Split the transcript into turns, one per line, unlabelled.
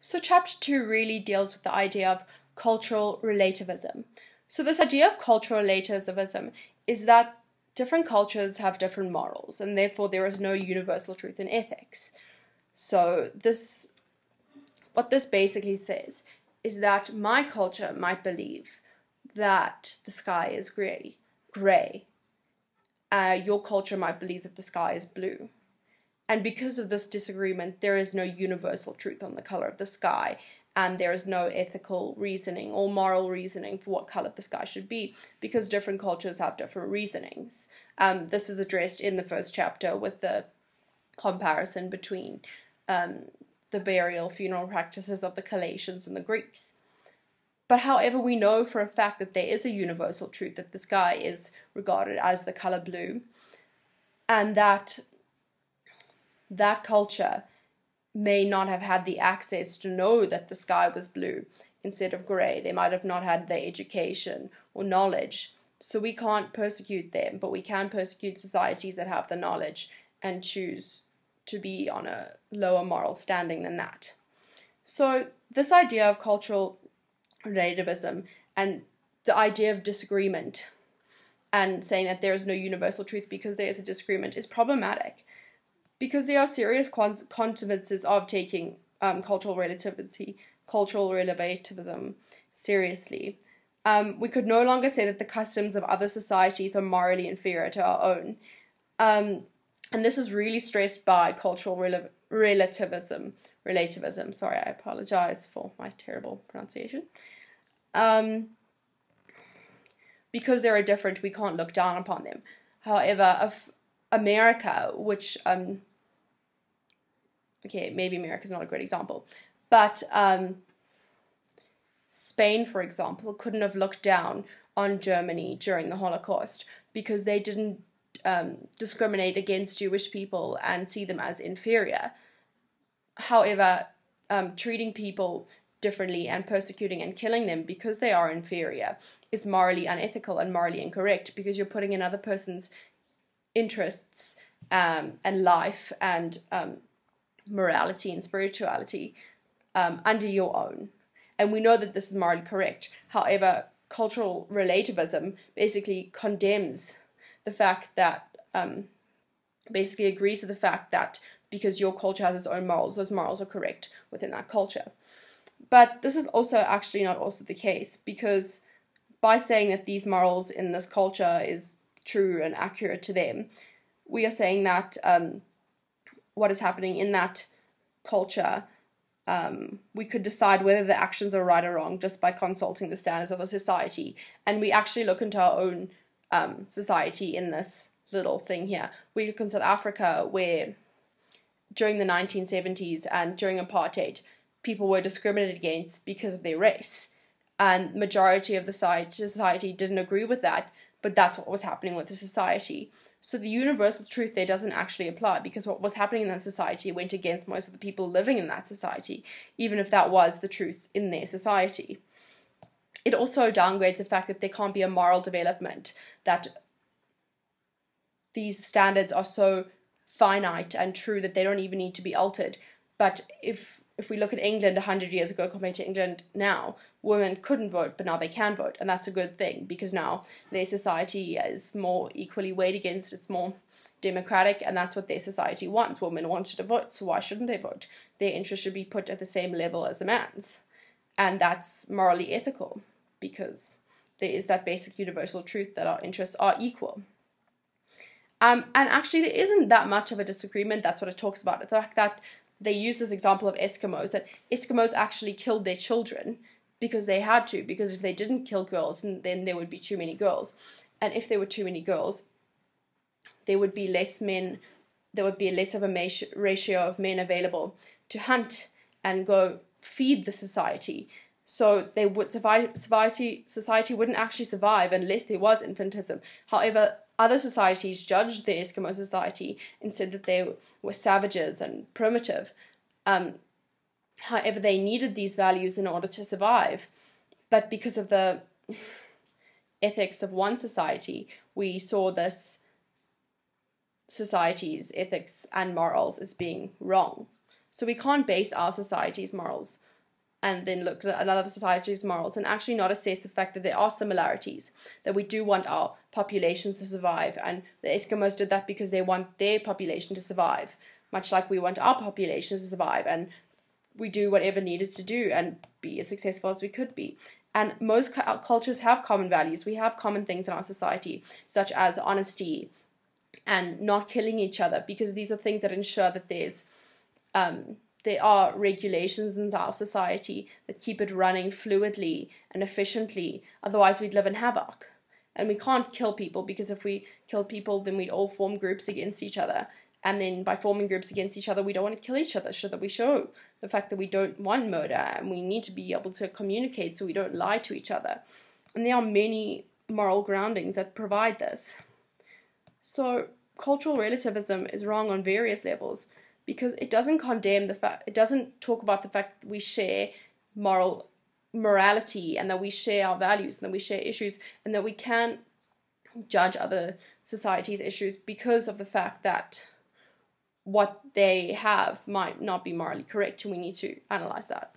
So chapter 2 really deals with the idea of cultural relativism. So this idea of cultural relativism is that different cultures have different morals, and therefore there is no universal truth in ethics. So what this basically says is that my culture might believe that the sky is grey. Your culture might believe that the sky is blue. And because of this disagreement, there is no universal truth on the color of the sky, and there is no ethical reasoning or moral reasoning for what color the sky should be, because different cultures have different reasonings. This is addressed in the first chapter with the comparison between the burial funeral practices of the Chaldaeans and the Greeks. But however, we know for a fact that there is a universal truth, that the sky is regarded as the color blue, and that culture may not have had the access to know that the sky was blue instead of grey. They might have not had the education or knowledge. So we can't persecute them, but we can persecute societies that have the knowledge and choose to be on a lower moral standing than that. So this idea of cultural relativism and the idea of disagreement and saying that there is no universal truth because there is a disagreement is problematic, because there are serious consequences of taking cultural relativism seriously. We could no longer say that the customs of other societies are morally inferior to our own. And this is really stressed by cultural relativism. Sorry, I apologize for my terrible pronunciation. Because they are different, we can't look down upon them. However, of America, which maybe America's not a great example, but Spain, for example, couldn't have looked down on Germany during the Holocaust because they didn't discriminate against Jewish people and see them as inferior. However, treating people differently and persecuting and killing them because they are inferior is morally unethical and morally incorrect, because you're putting another person's interests and life and morality and spirituality under your own. And we know that this is morally correct. However, cultural relativism basically condemns the fact that, basically agrees to the fact that because your culture has its own morals, those morals are correct within that culture. But this is also actually not also the case, because by saying that these morals in this culture is true and accurate to them, we are saying that what is happening in that culture, we could decide whether the actions are right or wrong just by consulting the standards of the society. And we actually look into our own society in this little thing here. We look in South Africa, where during the 1970s and during apartheid, people were discriminated against because of their race. And majority of the society didn't agree with that, but that's what was happening with the society. So the universal truth there doesn't actually apply, because what was happening in that society went against most of the people living in that society, even if that was the truth in their society. It also downgrades the fact that there can't be a moral development, that these standards are so finite and true that they don't even need to be altered. But if we look at England 100 years ago compared to England now, women couldn't vote, but now they can vote. And that's a good thing, because now their society is more equally weighed against, it's more democratic, and that's what their society wants. Women wanted to vote, so why shouldn't they vote? Their interests should be put at the same level as a man's. And that's morally ethical, because there is that basic universal truth that our interests are equal. And actually, there isn't that much of a disagreement. That's what it talks about. The fact that they use this example of Eskimos, that Eskimos actually killed their children because they had to, because if they didn't kill girls, then there would be too many girls. And if there were too many girls, there would be less men, there would be less of a ratio of men available to hunt and go feed the society. So they would society wouldn't actually survive unless there was infantism. However, other societies judged the Eskimo society and said that they were savages and primitive. However, they needed these values in order to survive. But because of the ethics of one society, we saw this society's ethics and morals as being wrong. So we can't base our society's morals and then look at another society's morals and actually not assess the fact that there are similarities, that we do want our populations to survive, and the Eskimos did that because they want their population to survive, much like we want our population to survive, and we do whatever needed to do and be as successful as we could be. And most cultures have common values. We have common things in our society, such as honesty and not killing each other, because these are things that ensure that there are regulations in our society that keep it running fluidly and efficiently. Otherwise, we'd live in havoc. And we can't kill people, because if we kill people, then we'd all form groups against each other. And then by forming groups against each other, we don't want to kill each other, so that we show the fact that we don't want murder, and we need to be able to communicate so we don't lie to each other. And there are many moral groundings that provide this. So cultural relativism is wrong on various levels, because it doesn't condemn the fact, it doesn't talk about the fact that we share morality, and that we share our values, and that we share issues, and that we can judge other societies' issues because of the fact that what they have might not be morally correct, and we need to analyze that.